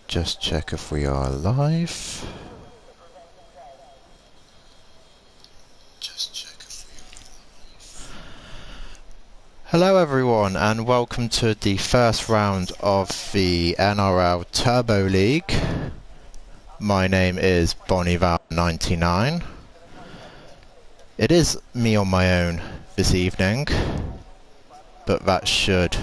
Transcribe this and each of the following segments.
Just check if we are live. Hello everyone and welcome to the first round of the NRL Turbo League. My name is BonnieVal99. It is me on my own this evening, but that should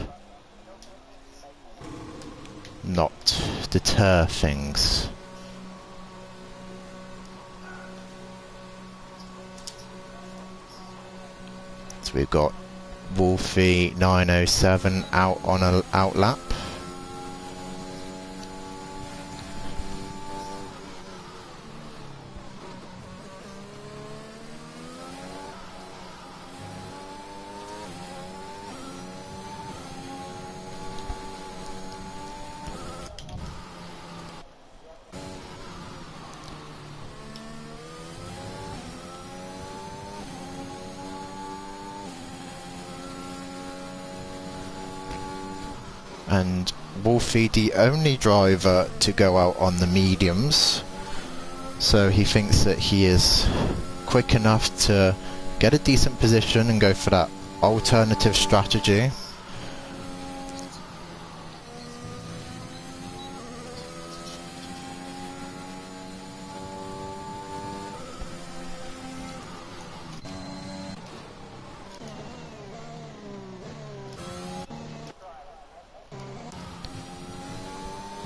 not deter things. So we've got Wolfie 907 out on an out lap. And Wolfie the only driver to go out on the mediums, so he thinks that he is quick enough to get a decent position and go for that alternative strategy.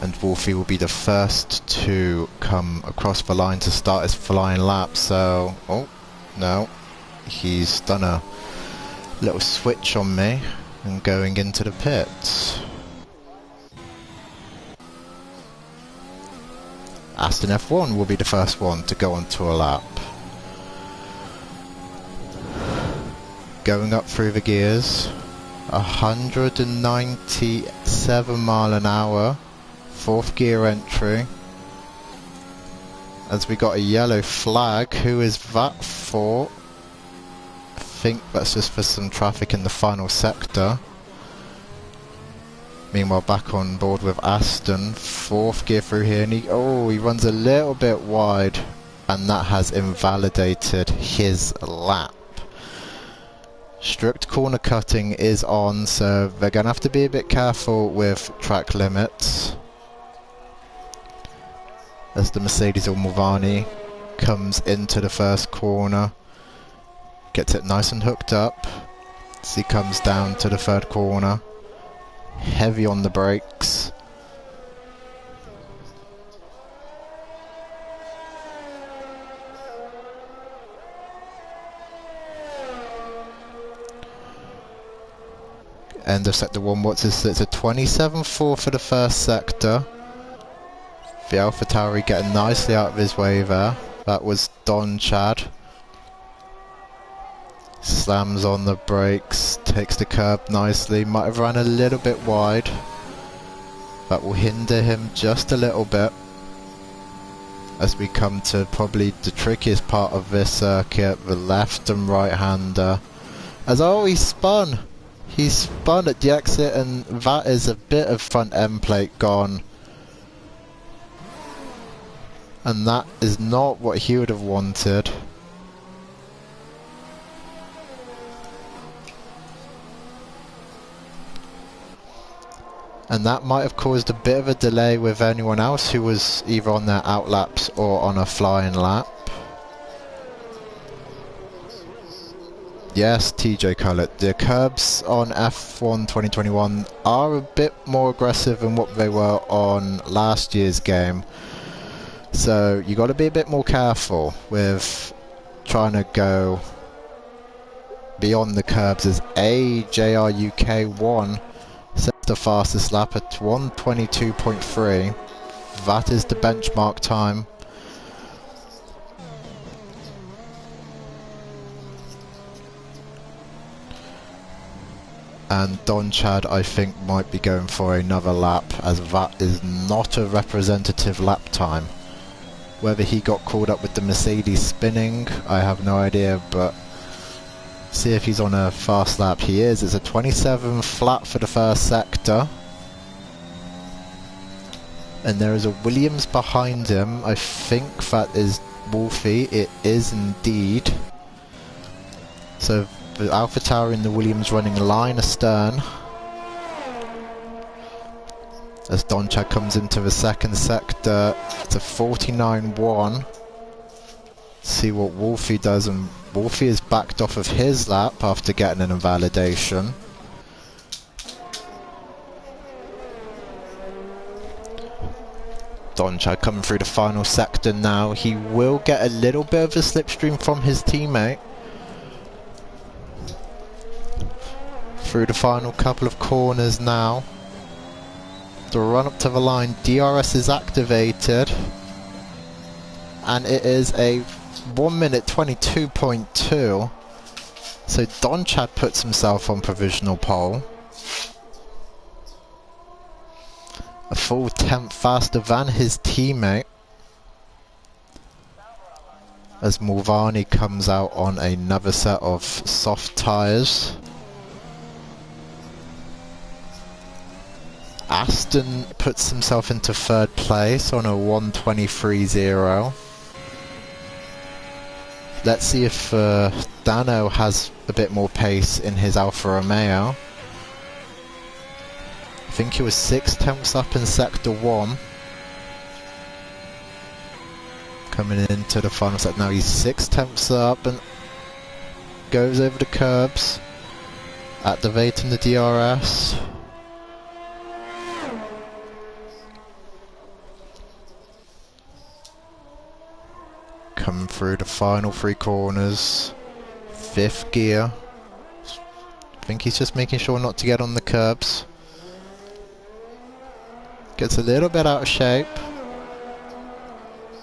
And Wolfie will be the first to come across the line to start his flying lap, so... oh, no. He's done a little switch on me and going into the pits. Aston F1 will be the first one to go onto a lap. Going up through the gears. 197 mile an hour. Fourth gear entry. As we got a yellow flag. Who is that for? I think that's just for some traffic in the final sector. Meanwhile back on board with Aston. Fourth gear through here and he runs a little bit wide and that has invalidated his lap. Strict corner cutting is on, so they're going to have to be a bit careful with track limits. As the Mercedes or Mulvaney comes into the first corner, gets it nice and hooked up as he comes down to the third corner, heavy on the brakes. End of sector 1, what's this? It's a 27.4 for the first sector. The AlphaTauri getting nicely out of his way there. That was Don Chad. Slams on the brakes, takes the curb nicely. Might have ran a little bit wide. That will hinder him just a little bit. As we come to probably the trickiest part of this circuit, the left and right hander. As he spun! He spun at the exit and that is a bit of front end plate gone. And that is not what he would have wanted. And that might have caused a bit of a delay with anyone else who was either on their out laps or on a flying lap. Yes, TJ Cullett. The curbs on F1 2021 are a bit more aggressive than what they were on last year's game. So you got to be a bit more careful with trying to go beyond the curbs, as AJRUK1 sets the fastest lap at 1:22.3. That is the benchmark time. And Don Chad, I think, might be going for another lap, as that is not a representative lap time. Whether he got caught up with the Mercedes spinning, I have no idea, but see if he's on a fast lap. He is. It's a 27 flat for the first sector. And there is a Williams behind him. I think that is Wolfie. It is indeed. So the Alpha Tower and the Williams running line astern. As Donchad comes into the second sector, it's a 49-1. See what Wolfie does, and Wolfie is backed off of his lap after getting an invalidation. Donchad coming through the final sector now. He will get a little bit of a slipstream from his teammate. Through the final couple of corners now. The run up to the line, DRS is activated. And it is a 1 minute 22.2. So Donchad puts himself on provisional pole. A full 10th faster than his teammate. As Mulvaney comes out on another set of soft tyres. Aston puts himself into third place on a 1:23.0. Let's see if Dano has a bit more pace in his Alfa Romeo. I think he was 6 tenths up in Sector 1. Coming into the final set now, he's 6 tenths up and goes over the curbs, activating the DRS. Coming through the final 3 corners, 5th gear. I think he's just making sure not to get on the curbs. Gets a little bit out of shape.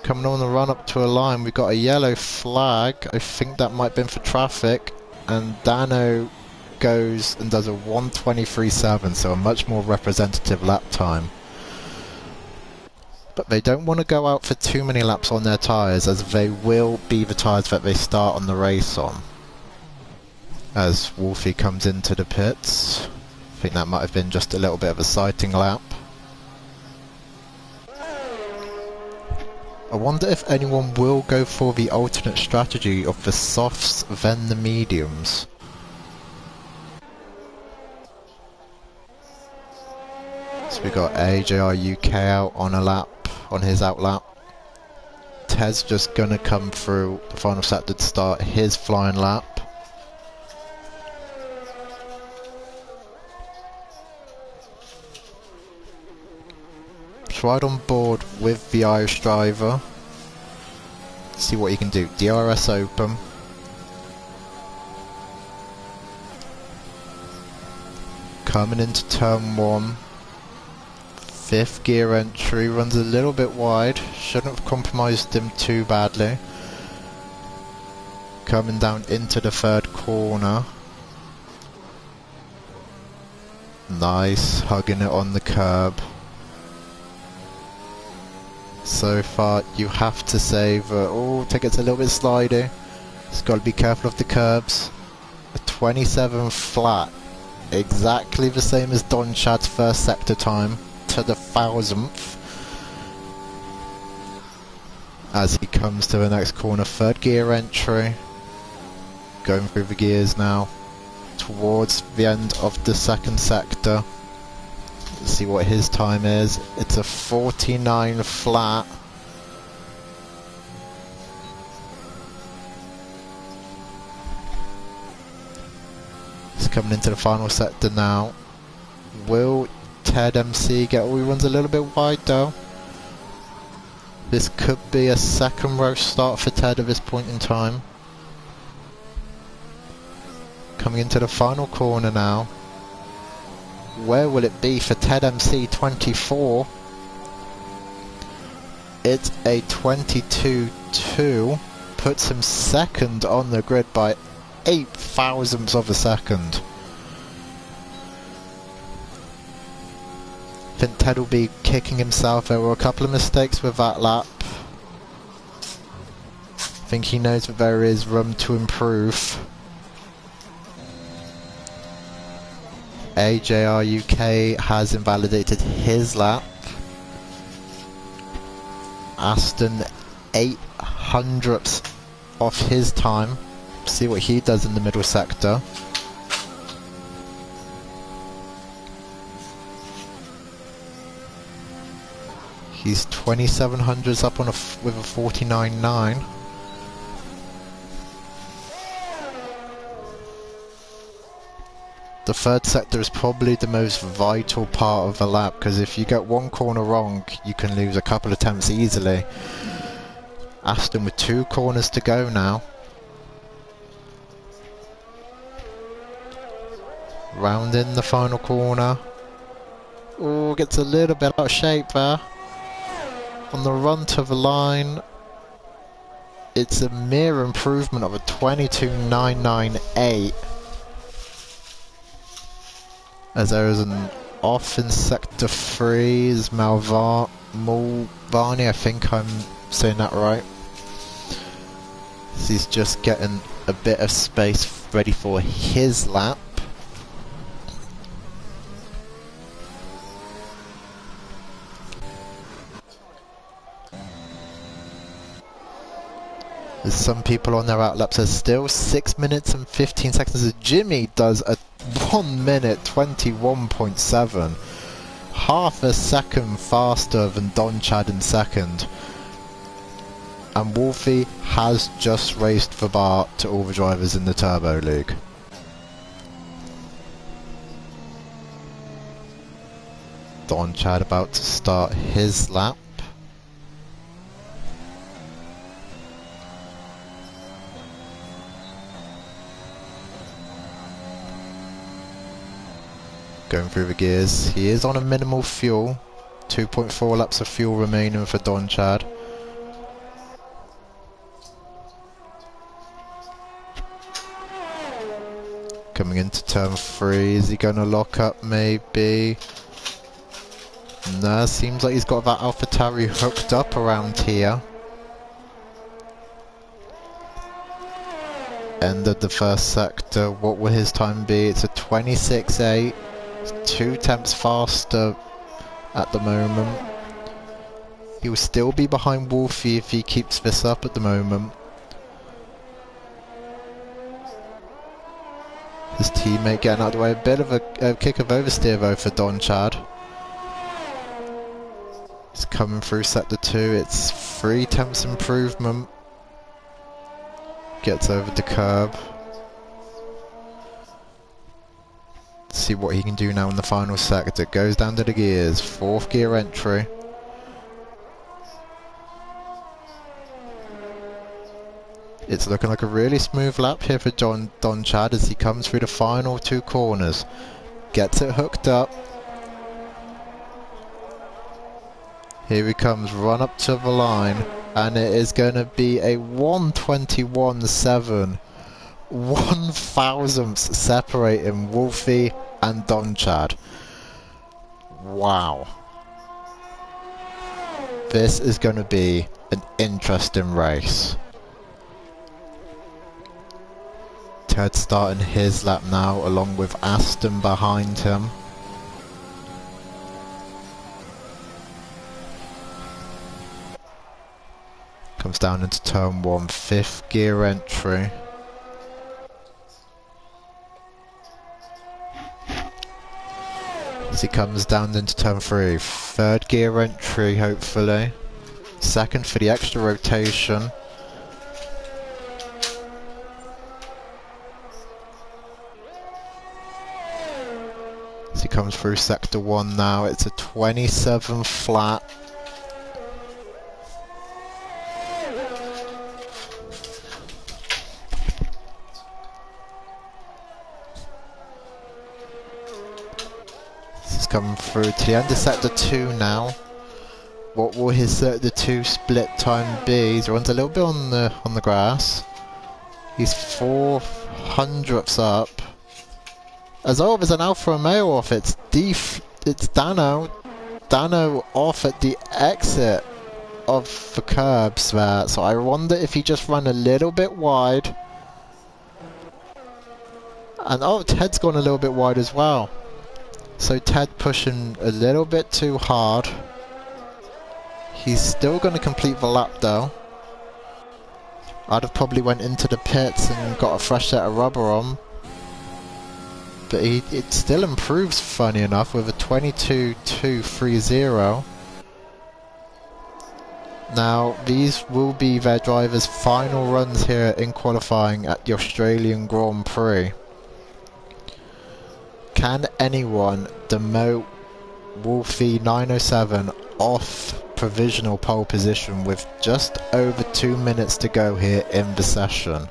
Coming on the run up to a line, we've got a yellow flag. I think that might have been for traffic. And Dano goes and does a 1:23.7, so a much more representative lap time. But they don't want to go out for too many laps on their tyres, as they will be the tyres that they start on the race on. As Wolfie comes into the pits. I think that might have been just a little bit of a sighting lap. I wonder if anyone will go for the alternate strategy of the softs then the mediums. So we got AJR UK out on a lap, on his out lap. Ted's just gonna come through the final sector to start his flying lap. Right on board with the Irish driver. See what he can do. DRS open. Coming into turn 1. 5th gear entry. Runs a little bit wide. Shouldn't have compromised him too badly. Coming down into the 3rd corner. Nice. Hugging it on the curb. So far, you have to say that, oh, ticket's a little bit slidey. Just got to be careful of the curbs. A 27 flat. Exactly the same as Donchad's first sector time, to the 1000th. As he comes to the next corner, 3rd gear entry. Going through the gears now. Towards the end of the 2nd sector. Let's see what his time is. It's a 49 flat. He's coming into the final sector now. Will Ted MC get... Oh, he runs a little bit wide though. This could be a 2nd row start for Ted at this point in time. Coming into the final corner now. Where will it be for Ted MC 24? It's a 22.2. Puts him 2nd on the grid by 8 thousandths of a second. I think Ted will be kicking himself. There were a couple of mistakes with that lap. I think he knows that there is room to improve. AJR UK has invalidated his lap. Aston 800ths off his time. See what he does in the middle sector. He's 2700s up on with a 49.9. The third sector is probably the most vital part of the lap, because if you get one corner wrong, you can lose a couple of attempts easily. Aston with 2 corners to go now. Round in the final corner. Oh, gets a little bit out of shape there. On the run to the line, it's a mere improvement of a 22.998. As there is an off in sector 3 is Mulvarney, I think I'm saying that right. So he's just getting a bit of space ready for his lap. There's some people on their outlaps. There's still 6 minutes and 15 seconds as Jimmy does a 1 minute 21.7. Half a second faster than Don Chad in second. And Wolfie has just raised the bar to all the drivers in the Turbo League. Don Chad about to start his lap. Going through the gears. He is on a minimal fuel. 2.4 laps of fuel remaining for Don Chad. Coming into turn 3. Is he going to lock up maybe? No, seems like he's got that AlphaTauri hooked up around here. End of the first sector. What will his time be? It's a 26.8. 2 tenths faster at the moment. He will still be behind Wolfie if he keeps this up at the moment. His teammate getting out of the way. A bit of a kick of oversteer though for Don Chad. He's coming through sector 2. It's 3 tenths improvement. Gets over the curb. See what he can do now in the final sector. Goes down to the gears. 4th gear entry. It's looking like a really smooth lap here for Don Chad as he comes through the final 2 corners. Gets it hooked up. Here he comes, run up to the line, and it is going to be a 121.7. 1,000ths separating Wolfie and Don Chad. Wow. This is going to be an interesting race. Ted starting his lap now along with Aston behind him. Comes down into turn 1, 5th gear entry. As he comes down into turn 3, 3rd gear entry hopefully. 2nd for the extra rotation. As he comes through sector 1 now, it's a 27 flat. Coming through to the end of sector 2 now. What will his sector 2 split time be? He runs a little bit on the grass. He's 400ths up. As well as an Alfa Romeo off, it's Dano. Dano off at the exit of the curbs there. So I wonder if he just ran a little bit wide. And oh, Ted's gone a little bit wide as well. So Ted pushing a little bit too hard. He's still going to complete the lap though. I'd have probably went into the pits and got a fresh set of rubber on. But it still improves, funny enough, with a 22.230. Now, these will be their drivers' final runs here in qualifying at the Australian Grand Prix. Can anyone demote Wolfie 907 off provisional pole position with just over 2 minutes to go here in the session?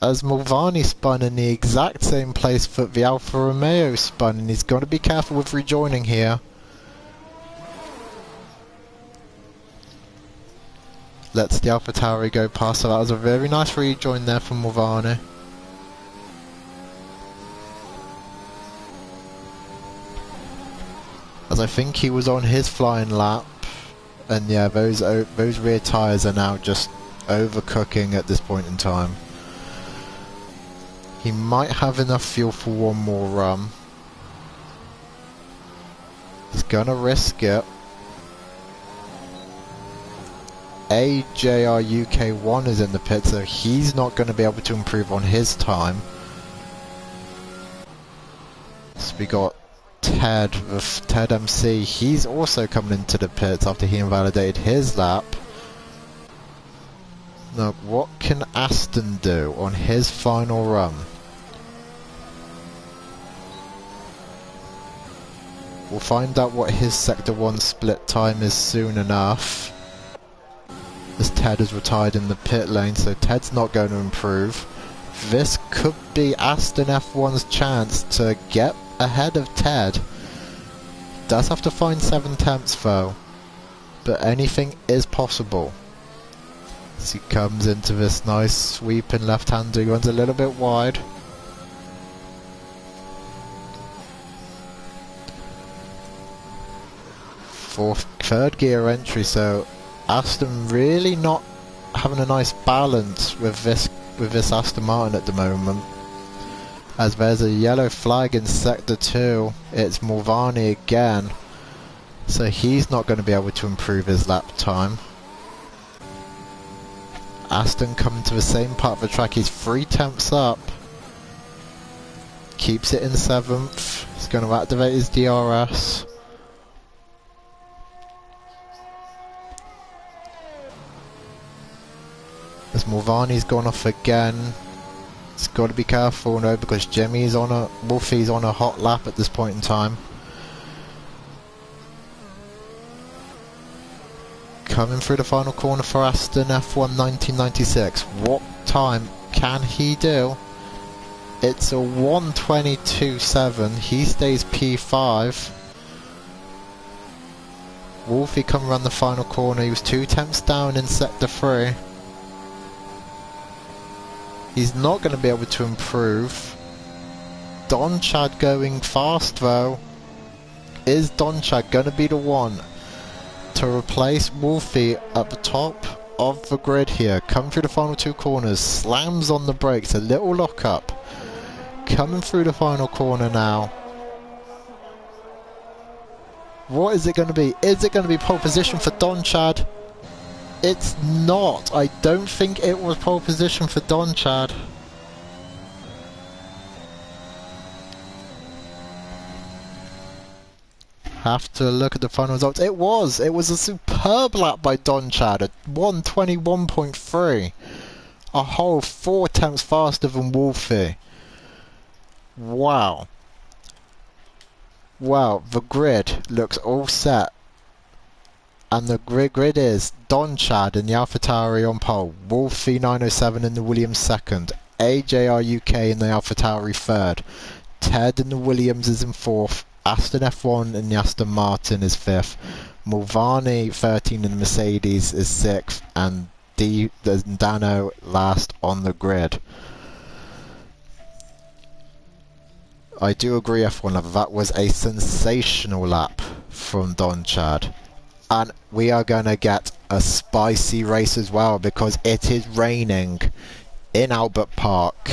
As Mulvaney spun in the exact same place that the Alfa Romeo spun, and he's got to be careful with rejoining here. Lets the AlphaTauri go past, so that was a very nice rejoin there from Mulvaney. As I think he was on his flying lap, and yeah, those rear tyres are now just overcooking at this point in time. He might have enough fuel for one more run. He's gonna risk it. AJR UK1 is in the pit, so he's not going to be able to improve on his time. So we got Ted with Ted MC. He's also coming into the pits after he invalidated his lap. Now, what can Aston do on his final run? We'll find out what his Sector 1 split time is soon enough, as Ted has retired in the pit lane, so Ted's not going to improve. This could be Aston F1's chance to get ahead of Ted. Does have to find 7/10 though, but anything is possible. As he comes into this nice sweeping left-hander, he runs a little bit wide. Third gear entry, so Aston really not having a nice balance with this Aston Martin at the moment. As there's a yellow flag in Sector 2, it's Mulvaney again, so he's not going to be able to improve his lap time. Aston coming to the same part of the track, he's 3/10 up, keeps it in 7th, he's going to activate his DRS. As Mulvaney's gone off again, he's got to be careful now because Wolfie's on a hot lap at this point in time. Coming through the final corner for Aston F1 1996. What time can he do? It's a 1:22.7. He stays P5. Wolfie come around the final corner. He was 2/10 down in Sector 3. He's not going to be able to improve. Don Chad going fast though. Is Don Chad going to be the one to replace Wolfie at the top of the grid here? Come through the final two corners, slams on the brakes, a little lock up. Coming through the final corner now. What is it going to be? Is it going to be pole position for Don Chad? It's not. I don't think it was pole position for Don Chad. Have to look at the final results. It was a superb lap by Don Chad at 1:21.3. A whole 4/10 faster than Wolfie. Wow. Wow, the grid looks all set. And the grid is Don Chad in the AlphaTauri on pole, Wolfie 907 in the Williams second, AJR UK in the AlphaTauri third, Ted in the Williams is in fourth, Aston F1 in the Aston Martin is fifth, Mulvaney 13 in the Mercedes is sixth, and Dano last on the grid. I do agree, F1 lover, that was a sensational lap from Don Chad. And we are going to get a spicy race as well because it is raining in Albert Park.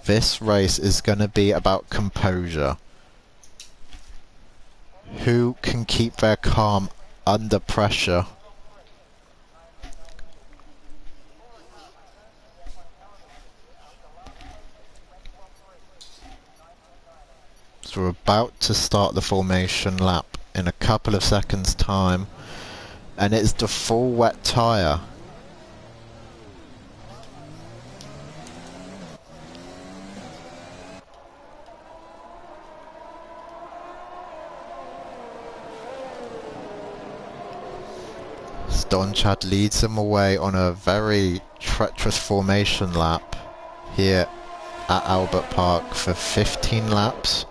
This race is going to be about composure. Who can keep their calm under pressure? So we're about to start the formation lap in a couple of seconds time, and it's the full wet tyre. Donchad leads them away on a very treacherous formation lap here at Albert Park for 15 laps.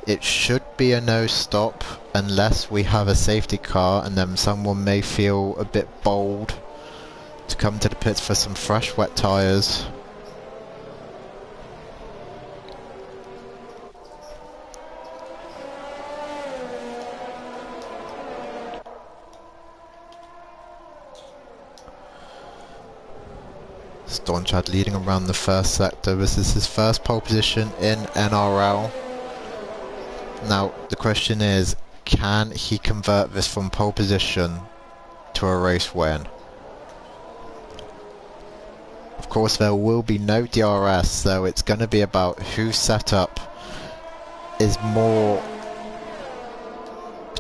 It should be a no stop unless we have a safety car, and then someone may feel a bit bold to come to the pits for some fresh wet tyres. Donchad leading around the first sector. This is his first pole position in NRL. Now the question is, can he convert this from pole position to a race win? Of course there will be no DRS, so it's going to be about whose setup is more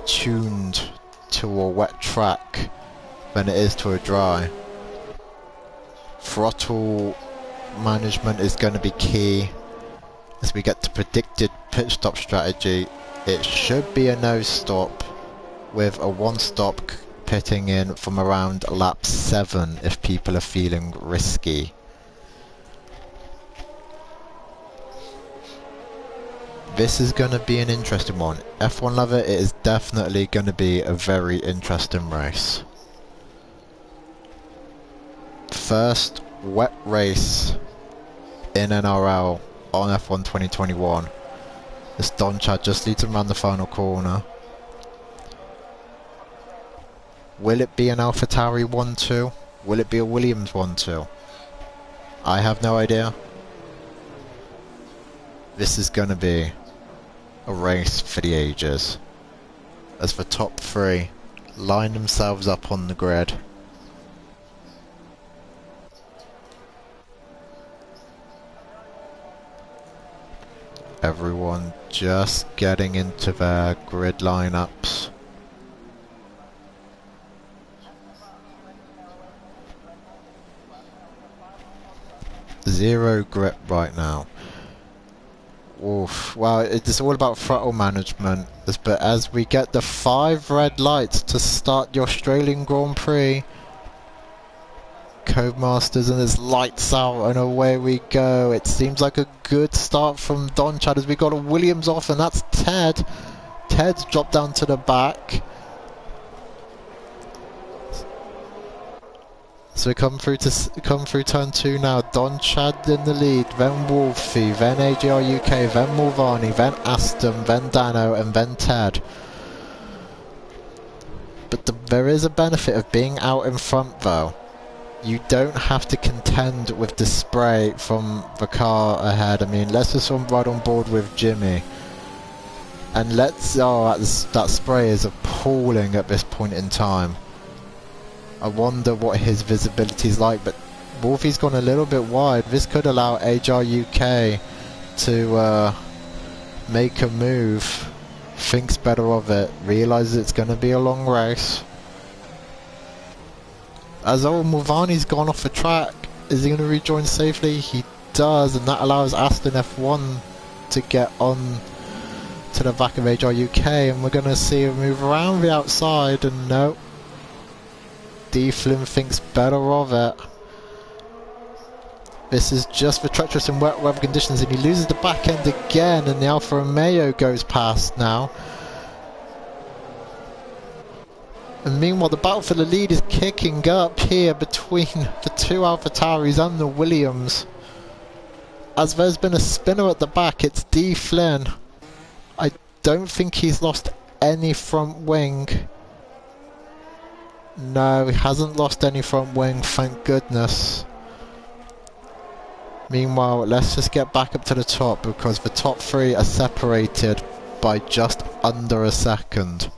tuned to a wet track than it is to a dry. Throttle management is going to be key as we get to predicted pit stop strategy. It should be a no stop with a one stop pitting in from around lap 7 if people are feeling risky. This is going to be an interesting one. F1 lover, it is definitely going to be a very interesting race. First wet race in NRL on F1 2021. This Donchad just leads him around the final corner. Will it be an AlphaTauri 1-2? Will it be a Williams 1-2? I have no idea. This is going to be a race for the ages, as the top 3 line themselves up on the grid. Everyone just getting into their grid lineups. Zero grip right now. Oof. Well, it's all about throttle management. But as we get the 5 red lights to start the Australian Grand Prix, Codemasters, and it's lights out and away we go. It seems like a good start from Donchad as we got a Williams off, and that's Ted. Ted's dropped down to the back. So we come through turn 2 now. Donchad in the lead, then Wolfie, then AGR UK, then Mulvani, then Aston, then Dano, and then Ted. But there is a benefit of being out in front though. You don't have to contend with the spray from the car ahead. I mean, let's just ride on board with Jimmy. And let's... oh, that spray is appalling at this point in time. I wonder what his visibility is like, but Wolfie's gone a little bit wide. This could allow HR UK to make a move. Thinks better of it. Realises it's going to be a long race. As old Mulvani's gone off the track, is he going to rejoin safely? He does, and that allows Aston F1 to get on to the back of HR UK, and we're going to see him move around the outside, and no. D. Flynn thinks better of it. This is just for treacherous and wet weather conditions, and he loses the back end again, and the Alfa Romeo goes past now. And meanwhile, the battle for the lead is kicking up here between the 2 AlphaTauris and the Williams. As there's been a spinner at the back, it's D. Flynn. I don't think he's lost any front wing. No, he hasn't lost any front wing, thank goodness. Meanwhile, let's just get back up to the top because the top three are separated by just under a second.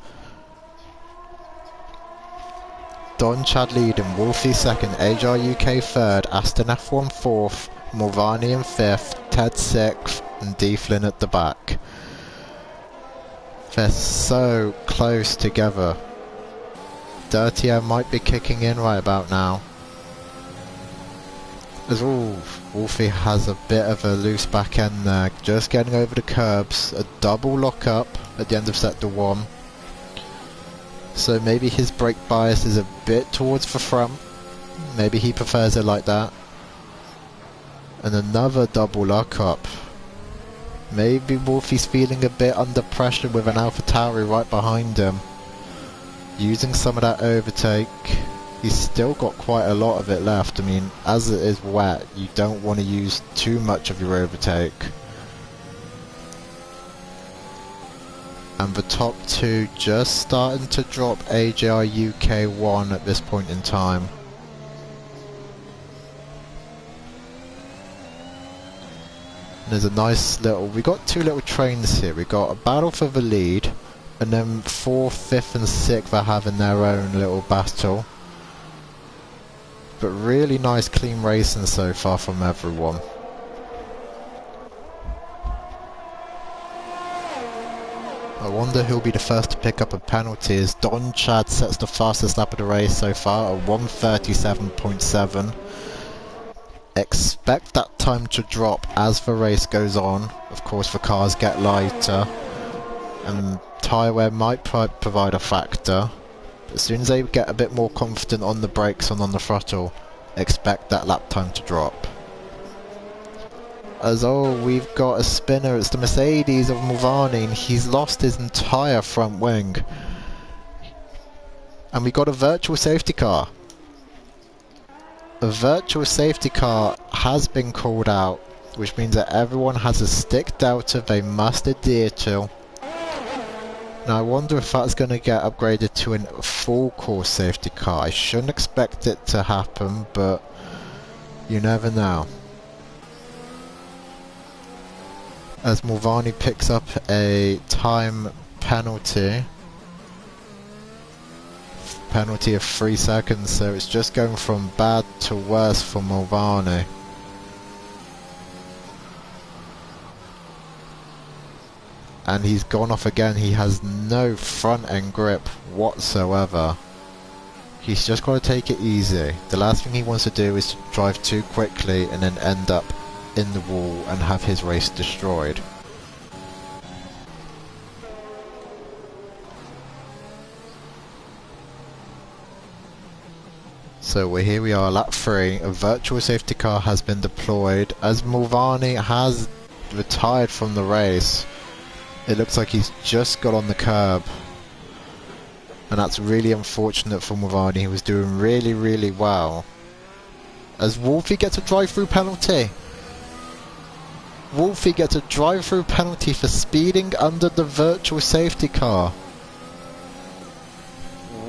Don Chad leading, Wolfie second, AJR UK third, Aston F1 fourth, Mulvaney in fifth, Ted sixth, and D Flynn at the back. They're so close together. Dirty Air might be kicking in right about now. As Wolfie has a bit of a loose back end there, just getting over the curbs, a double lock up at the end of sector 1. So maybe his brake bias is a bit towards the front, maybe he prefers it like that. And another double lock up. Maybe Wolfie's feeling a bit under pressure with an AlphaTauri right behind him. Using some of that overtake. He's still got quite a lot of it left. I mean, as it is wet, you don't want to use too much of your overtake. And the top two just starting to drop AJR UK 1 at this point in time. There's a nice little, we got two little trains here. We got a battle for the lead, and then 4th, 5th and 6th are having their own little battle. But really nice clean racing so far from everyone. I wonder who'll be the first to pick up a penalty as Don Chad sets the fastest lap of the race so far at 1:37.7. Expect that time to drop as the race goes on. Of course the cars get lighter and tyre wear might provide a factor. As soon as they get a bit more confident on the brakes and on the throttle, expect that lap time to drop. As we've got a spinner, it's the Mercedes of Mulvaney, and he's lost his entire front wing. And we got a virtual safety car. A virtual safety car has been called out, which means that everyone has a stick delta they must adhere to. Now I wonder if that's going to get upgraded to a full course safety car. I shouldn't expect it to happen, but you never know. As Mulvaney picks up a time penalty of 3 seconds, so it's just going from bad to worse for Mulvaney. And he's gone off again. He has no front end grip whatsoever. He's just got to take it easy. The last thing he wants to do is to drive too quickly and then end up in the wall and have his race destroyed. So here we are, lap 3. A virtual safety car has been deployed as Mulvaney has retired from the race. It looks like he's just got on the curb, and that's really unfortunate for Mulvaney. He was doing really well. As Wolfie gets a drive-through penalty. Wolfie gets a drive-through penalty for speeding under the virtual safety car.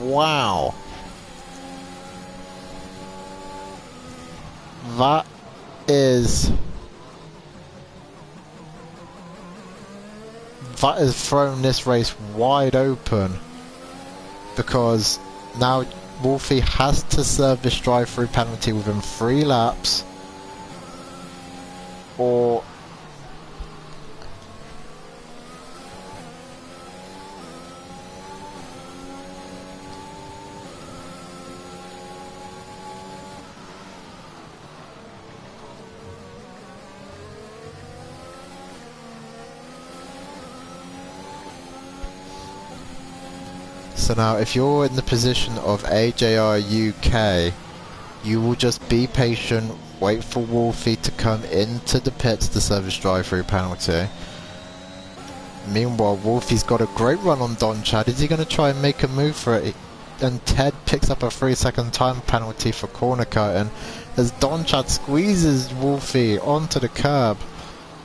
Wow. That has thrown this race wide open, because now Wolfie has to serve this drive-through penalty within 3 laps, or so now if you're in the position of AJR UK, you will just be patient, wait for Wolfie to come into the pits to serve his drive-through penalty. Meanwhile, Wolfie's got a great run on Don Chad. Is he going to try and make a move for it? And Ted picks up a 3-second time penalty for corner cutting as Don Chad squeezes Wolfie onto the curb.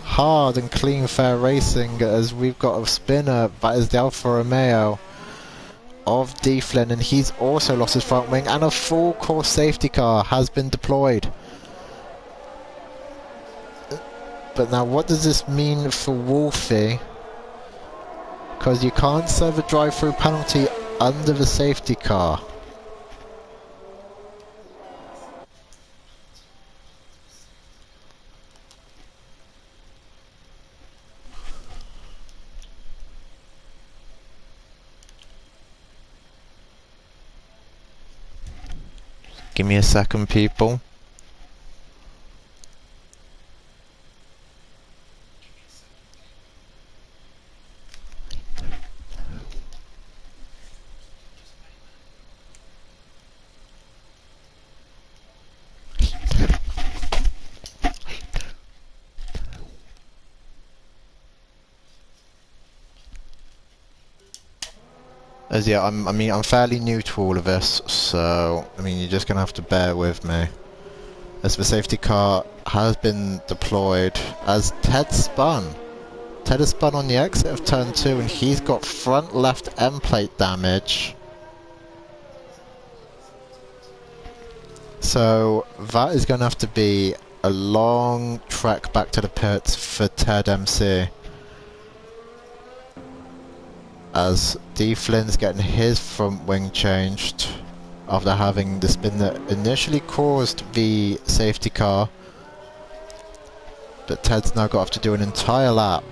Hard and clean fair racing as we've got a spinner, that is the Alfa Romeo of D Flynn, and he's also lost his front wing, and a full course safety car has been deployed. But now what does this mean for Wolfie? Because you can't serve a drive-through penalty under the safety car. Give me a second, people. As yeah, I'm fairly new to all of this, so I mean you're just gonna have to bear with me. As the safety car has been deployed, as Ted spun. Ted has spun on the exit of turn 2 and he's got front left end plate damage. So that is gonna have to be a long trek back to the pits for Ted MC. As D. Flynn's getting his front wing changed after having the spin that initially caused the safety car, but Ted's now got to have to do an entire lap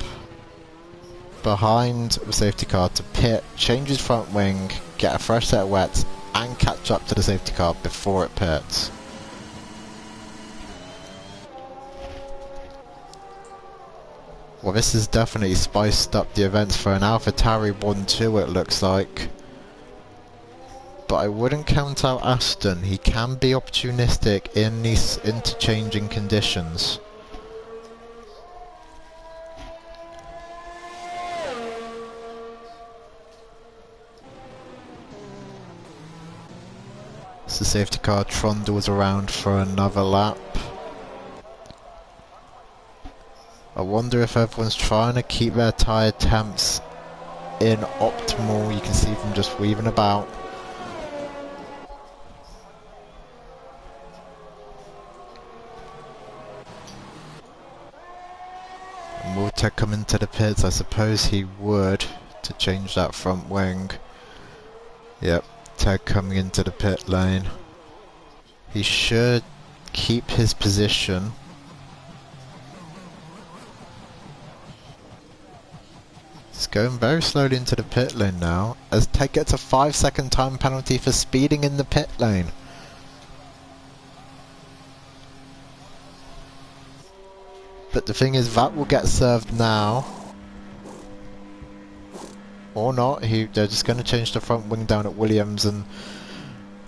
behind the safety car to pit, change his front wing, get a fresh set of wets and catch up to the safety car before it pits. Well, this has definitely spiced up the events for an AlphaTauri 1-2 it looks like. But I wouldn't count out Aston. He can be opportunistic in these interchanging conditions. So the safety car trundles around for another lap. I wonder if everyone's trying to keep their tyre temps in optimal. You can see them just weaving about. And will Ted come into the pits? I suppose he would, to change that front wing. Yep, Ted coming into the pit lane. He should keep his position. It's going very slowly into the pit lane now, as Ted gets a 5-second time penalty for speeding in the pit lane. But the thing is, that will get served now. Or not, they're just going to change the front wing down at Williams, and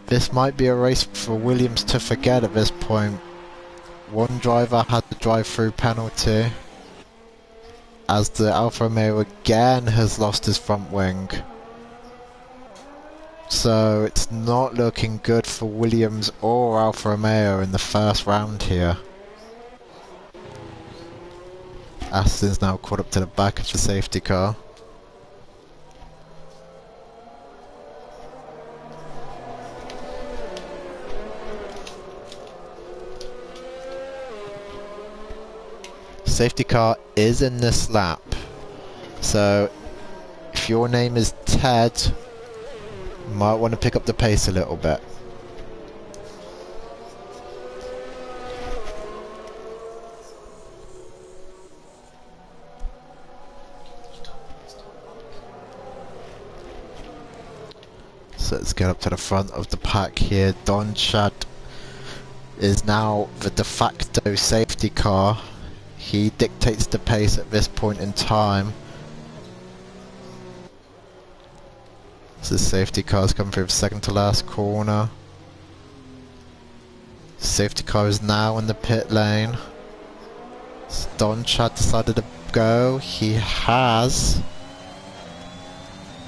this might be a race for Williams to forget at this point. One driver had the drive-through penalty, as the Alfa Romeo again has lost his front wing. So it's not looking good for Williams or Alfa Romeo in the first round here. Aston's now caught up to the back of the safety car. Safety car is in this lap, so if your name is Ted, you might want to pick up the pace a little bit. So let's get up to the front of the pack here. Don Chad is now the de facto safety car. He dictates the pace at this point in time. So the safety car's come through the second to last corner. Safety car is now in the pit lane. Don Chad decided to go. He has.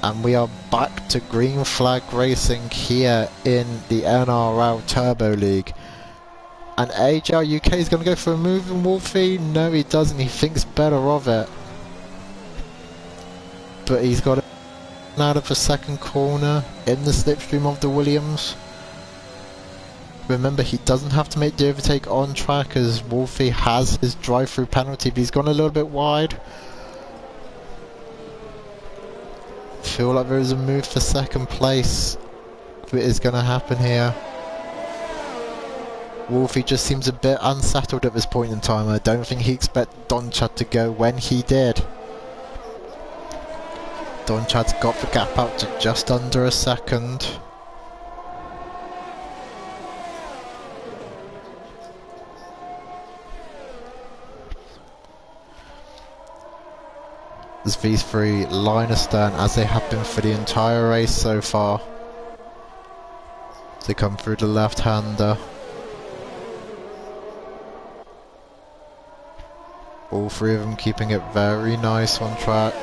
And we are back to green flag racing here in the NRL Turbo League. And AJR UK is going to go for a move in Wolfie. No, he doesn't. He thinks better of it. But he's got it out of the second corner in the slipstream of the Williams. Remember, he doesn't have to make the overtake on track as Wolfie has his drive-through penalty, but he's gone a little bit wide. Feel like there is a move for second place that is going to happen here. Wolfie just seems a bit unsettled at this point in time. I don't think he expected Don Chad to go when he did. Don Chad's got the gap out to just under a second. As these three line astern as they have been for the entire race so far. As they come through the left-hander. All three of them keeping it very nice on track.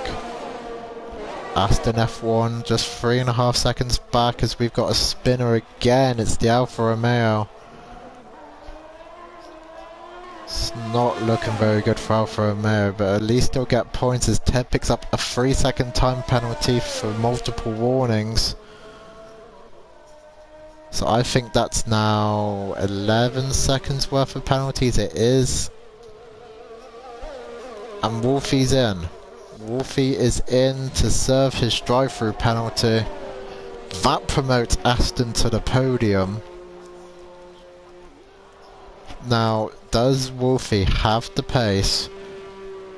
Aston F1 just 3.5 seconds back as we've got a spinner again. It's the Alfa Romeo. It's not looking very good for Alfa Romeo, but at least they'll get points as Ted picks up a 3-second time penalty for multiple warnings. So I think that's now 11 seconds worth of penalties. It is. And Wolfie's in. Wolfie is in to serve his drive-through penalty. That promotes Aston to the podium. Now, does Wolfie have the pace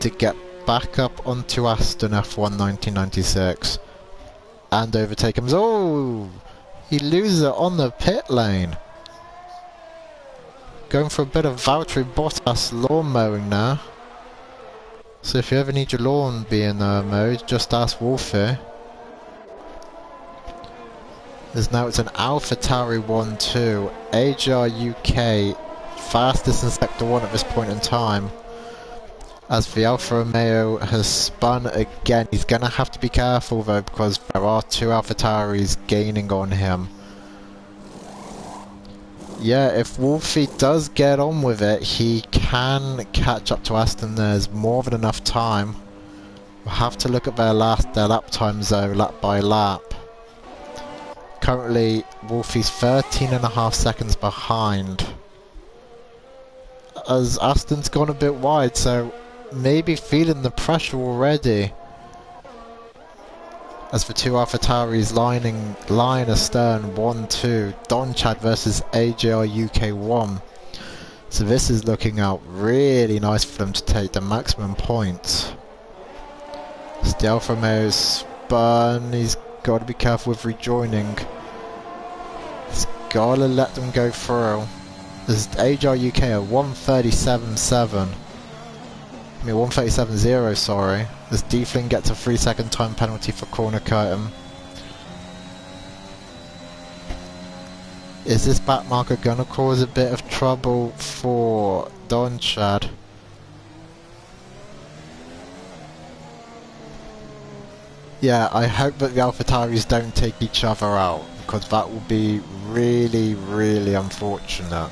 to get back up onto Aston F1 1996 and overtake him? Oh! He loses it on the pit lane. Going for a bit of Valtteri Bottas lawn mowing now. So if you ever need your lawn being mowed, just ask Wolfie. As now it's an AlphaTauri 1-2, AGR UK fastest in Sector 1 at this point in time. As the Alfa Romeo has spun again, he's going to have to be careful though because there are two AlphaTauris gaining on him. Yeah, if Wolfie does get on with it, he can catch up to Aston. There's more than enough time. We'll have to look at their lap times though, lap by lap. Currently, Wolfie's 13.5 seconds behind. As Aston's gone a bit wide, so maybe feeling the pressure already. As the two AlphaTauris line astern 1-2, Don Chad versus AGR UK 1. So this is looking out really nice for them to take the maximum points. As the Alfa Romeo's spun, he's got to be careful with rejoining. He's got to let them go through. There's AGR UK at 1:37.7. I mean 1:37.0, sorry. As Deflin gets a 3-second time penalty for corner curtain. Is this back marker gonna cause a bit of trouble for Don Chad? Yeah, I hope that the AlphaTauris don't take each other out, because that will be really, really unfortunate.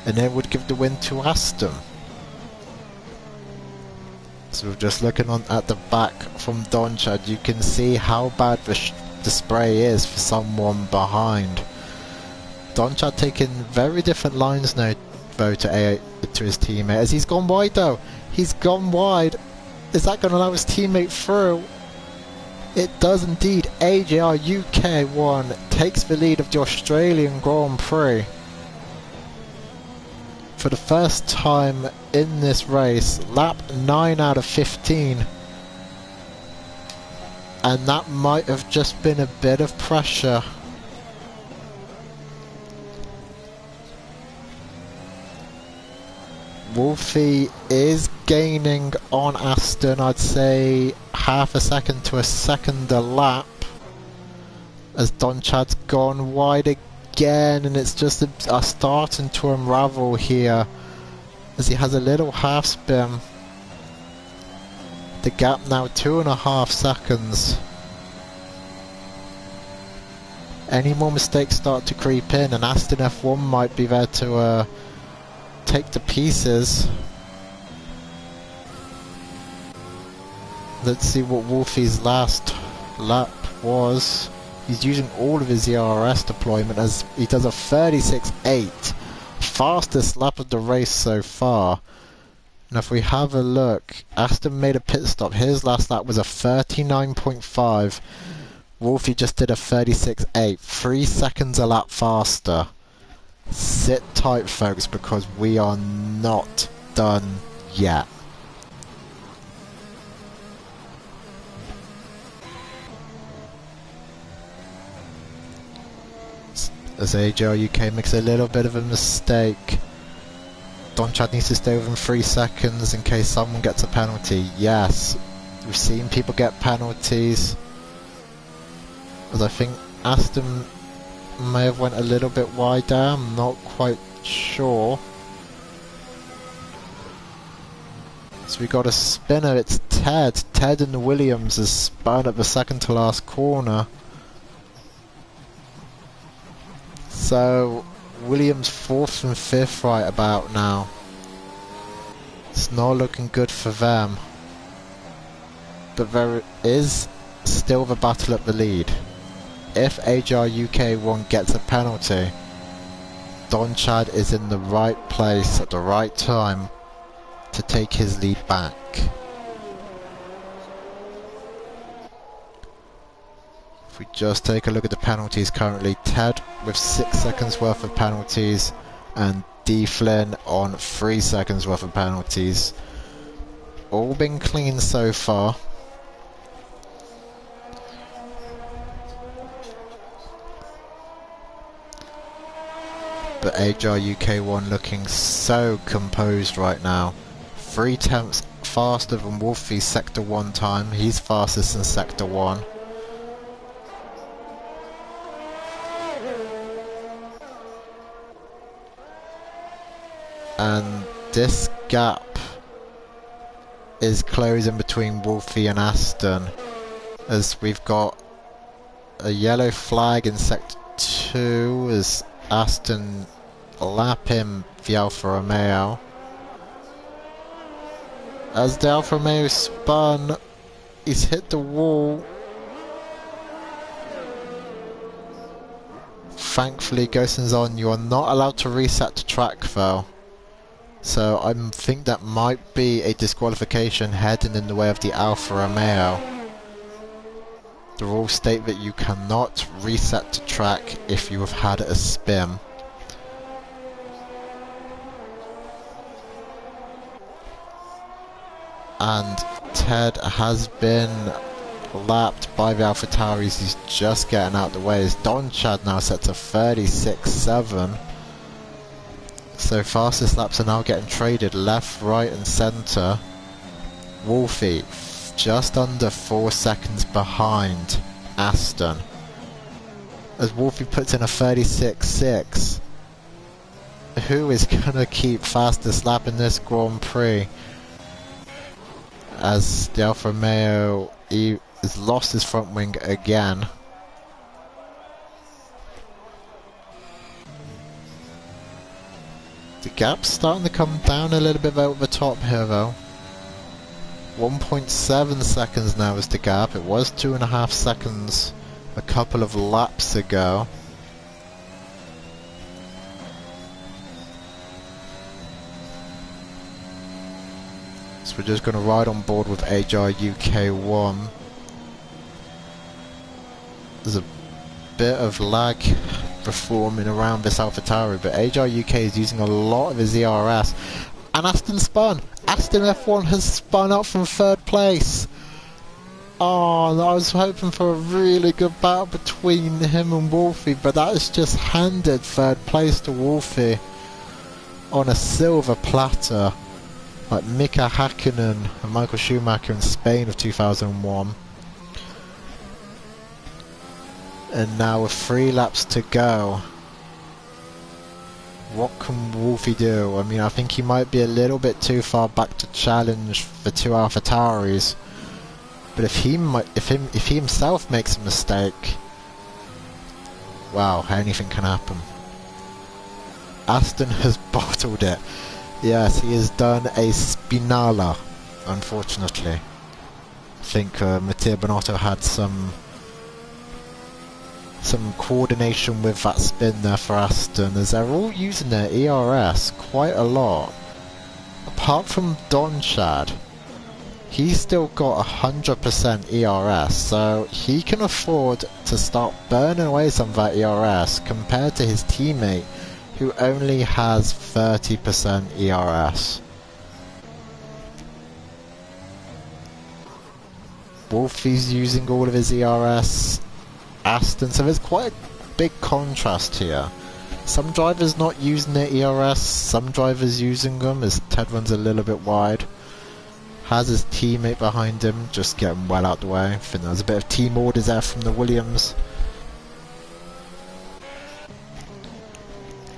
And it would give the win to Aston. So we're just looking at the back from Don Chad, you can see how bad the spray is for someone behind. Don Chad taking very different lines now though to his teammate, as he's gone wide though. He's gone wide. Is that going to allow his teammate through? It does indeed. AGR UK 1 takes the lead of the Australian Grand Prix. For the first time in this race, lap 9 out of 15. And that might have just been a bit of pressure. Wolfie is gaining on Aston, I'd say half a second to a second a lap. As Don Chad's gone wide again, and it's just starting to unravel here as he has a little half spin. The gap now 2.5 seconds. Any more mistakes start to creep in and Aston F1 might be there to take the pieces. Let's see what Wolfie's last lap was. He's using all of his ERS deployment as he does a 36.8. Fastest lap of the race so far. And if we have a look, Aston made a pit stop. His last lap was a 39.5. Wolfie just did a 36.8. 3 seconds a lap faster. Sit tight, folks, because we are not done yet. As AJR UK makes a little bit of a mistake. Don Chad needs to stay within 3 seconds in case someone gets a penalty. Yes, we've seen people get penalties. As I think Aston may have went a little bit wider, I'm not quite sure. So we got a spinner, it's Ted. Ted and Williams has spun at the second to last corner. So Williams 4th and 5th right about now. It's not looking good for them. But there is still the battle at the lead. If AJR UK1 gets a penalty, Don Chad is in the right place at the right time to take his lead back. If we just take a look at the penalties currently, Ted with 6 seconds worth of penalties and D Flynn on 3 seconds worth of penalties. All been clean so far. But AJR UK1 looking so composed right now. 3 tenths faster than Wolfie's Sector 1 time. He's fastest in Sector 1. And this gap is closing between Wolfie and Aston, as we've got a yellow flag in Sector 2 as Aston lap him the Alfa Romeo. As the Alfa Romeo spun, he's hit the wall. Thankfully, Ghostin's on. You are not allowed to reset the track though. So I think that might be a disqualification heading in the way of the Alfa Romeo. The rules state that you cannot reset the track if you have had a spin. And Ted has been lapped by the AlphaTauris. He's just getting out the way as Don Chad now sets a 36.7. So fastest laps are now getting traded left, right and centre. Wolfie just under 4 seconds behind Aston. As Wolfie puts in a 36.6. Who is going to keep fastest lap in this Grand Prix? As the Alfa Romeo has lost his front wing again. The gap's starting to come down a little bit over the top here though. 1.7 seconds now is the gap. It was 2.5 seconds a couple of laps ago. So we're just going to ride on board with AJR UK1. There's a bit of lag performing around this AlphaTauri, but AJR UK is using a lot of his ERS. And Aston spun! Aston F1 has spun up from 3rd place! Oh, I was hoping for a really good battle between him and Wolfie, but that has just handed 3rd place to Wolfie on a silver platter. Like Mika Hakkinen and Michael Schumacher in Spain of 2001. And now with 3 laps to go, what can Wolfie do? I mean, I think he might be a little bit too far back to challenge the 2 AlphaTauris. But if he himself makes a mistake, wow, anything can happen. Aston has bottled it. Yes, he has done a Spinala, unfortunately. I think Matteo Bonotto had some some coordination with that spin there for Aston, as they're all using their ERS quite a lot. Apart from Don Chad, he's still got 100% ERS, so he can afford to start burning away some of that ERS compared to his teammate who only has 30% ERS. Wolfie's using all of his ERS, Aston, so there's quite a big contrast here. Some drivers not using their ERS, some drivers using them as Ted runs a little bit wide. Has his teammate behind him, just getting well out the way. I think there was a bit of team orders there from the Williams.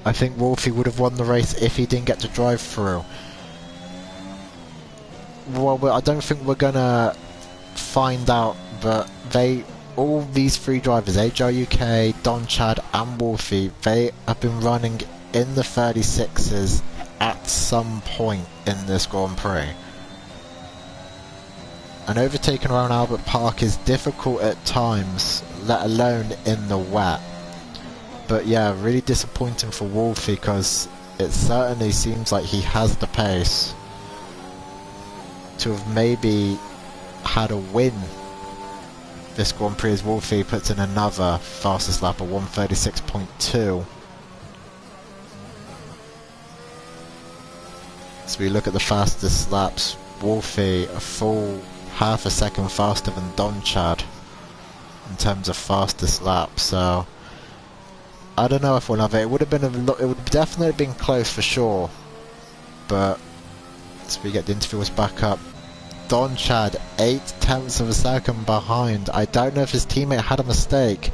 I think Wolfie would have won the race if he didn't get to drive through. Well, I don't think we're gonna find out, but all these three drivers, AJ UK, Don Chad and Wolfie, they have been running in the 36s at some point in this Grand Prix. And overtaking around Albert Park is difficult at times, let alone in the wet. But yeah, really disappointing for Wolfie, because it certainly seems like he has the pace to have maybe had a win this Grand Prix, as Wolfie puts in another fastest lap of 1:36.2. So we look at the fastest laps, Wolfie a full half a second faster than Don Chad in terms of fastest lap, so I don't know if we'll have it. It would have been it would definitely been close for sure, but as we get the interviewers back up, Don Chad 0.8 of a second behind. I don't know if his teammate had a mistake,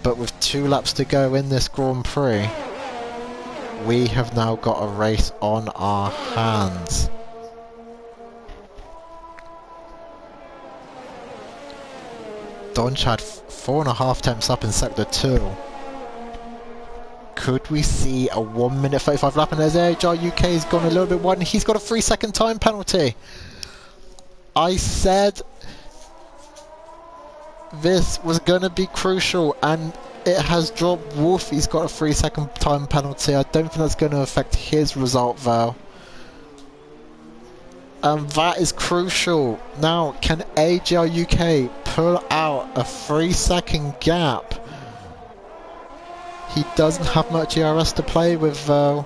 but with 2 laps to go in this Grand Prix, we have now got a race on our hands. Don Chad 4.5 temps up in sector 2. Could we see a 1:35 lap? And as AJ UK has gone a little bit wide, and he's got a 3-second time penalty. I said this was going to be crucial, and it has dropped. Wolfie's got a 3-second time penalty. I don't think that's going to affect his result though. And that is crucial. Now, can AGR UK pull out a 3-second gap? He doesn't have much ERS to play with though.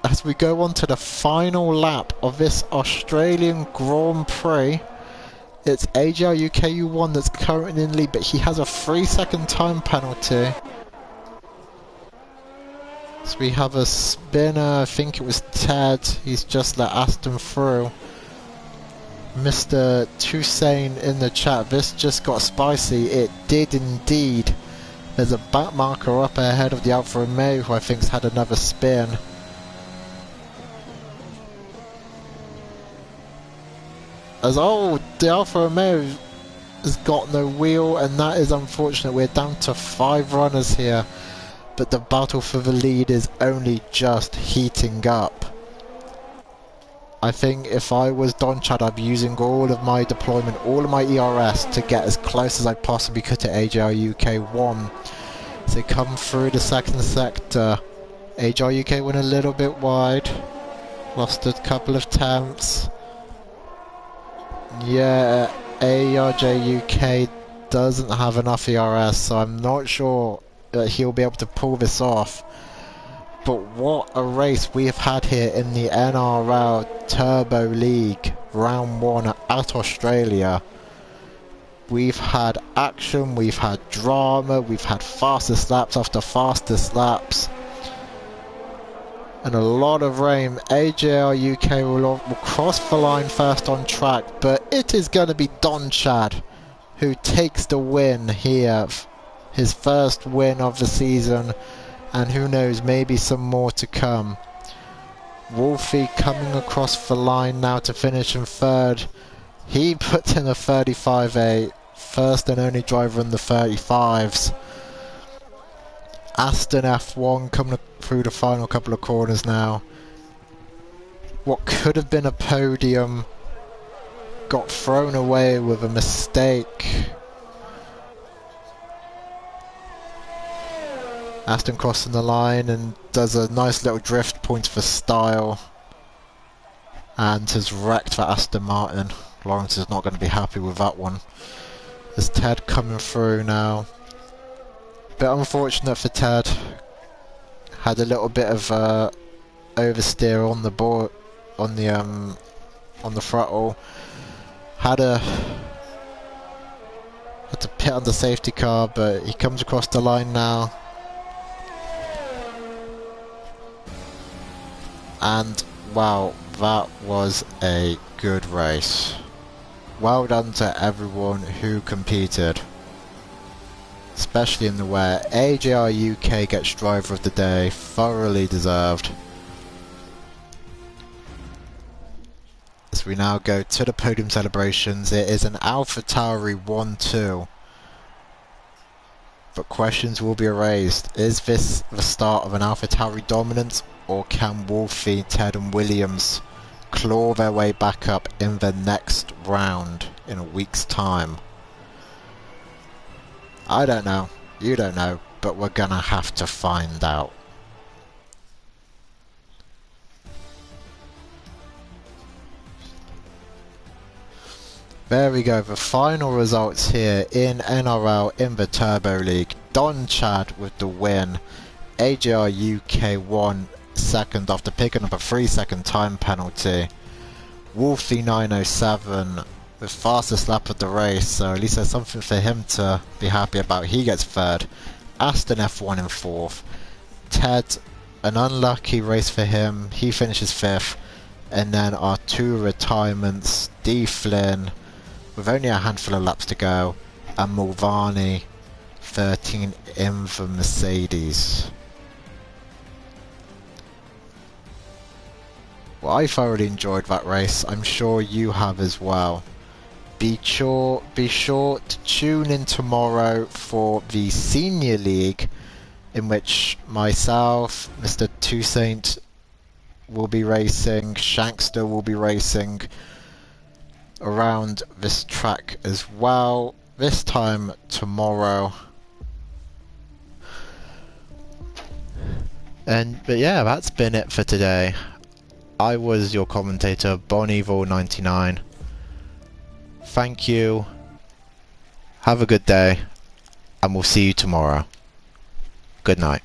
As we go on to the final lap of this Australian Grand Prix, it's AGR UK U1 that's currently in lead, but he has a 3-second time penalty. So we have a spinner, I think it was Ted, he's just let Aston through. Mr. Toussaint in the chat, this just got spicy. It did indeed. There's a back marker up ahead of the Alfa Romeo, who I think's had another spin. As the Alfa Romeo has got no wheel, and that is unfortunate. We're down to 5 runners here, but the battle for the lead is only just heating up. I think if I was Don Chad, I'd be using all of my deployment, all of my ERS to get as close as I possibly could to AJR UK 1. So come through the second sector. AJR UK went a little bit wide, lost a couple of temps. Yeah, ARJ UK doesn't have enough ERS, so I'm not sure that he'll be able to pull this off. But what a race we have had here in the NRL Turbo League Round 1 at Australia. We've had action, we've had drama, we've had fastest laps after fastest laps, and a lot of rain. AJR UK will cross the line first on track, but it is going to be Don Chad who takes the win here, his first win of the season, and who knows, maybe some more to come. Wolfie coming across the line now to finish in third. He puts in a 35.8, first and only driver in the 35s. Aston F1 coming through the final couple of corners now. What could have been a podium got thrown away with a mistake. Aston crossing the line and does a nice little drift point for style. And has wrecked for Aston Martin. Lawrence is not going to be happy with that one. There's Ted coming through now. Bit unfortunate for Ted. Had a little bit of oversteer on the board, on the throttle. Had to pit on the safety car, but he comes across the line now. And wow, that was a good race. Well done to everyone who competed, especially in the where AJR UK gets driver of the day, thoroughly deserved. As we now go to the podium celebrations, it is an AlphaTauri 1-2. But questions will be raised. Is this the start of an AlphaTauri dominance, or can Wolfie, Ted and Williams claw their way back up in the next round in a week's time? I don't know, you don't know, but we're gonna have to find out. There we go, the final results here in NRL in the Turbo League. Don Chad with the win. AJR UK won second after picking up a 3-second time penalty. Wolfie 907 with fastest lap of the race, so at least there's something for him to be happy about. He gets third. Aston F1 in fourth. Ted, an unlucky race for him, he finishes fifth. And then our two retirements, D Flynn with only a handful of laps to go, and Mulvani 13 in the Mercedes. Well, I thoroughly enjoyed that race. I'm sure you have as well. Be sure to tune in tomorrow for the Senior League, in which myself, Mr. Toussaint will be racing, Shankster will be racing around this track as well. This time tomorrow. But yeah, that's been it for today. I was your commentator, BonEvil99. Thank you. Have a good day, and we'll see you tomorrow. Good night.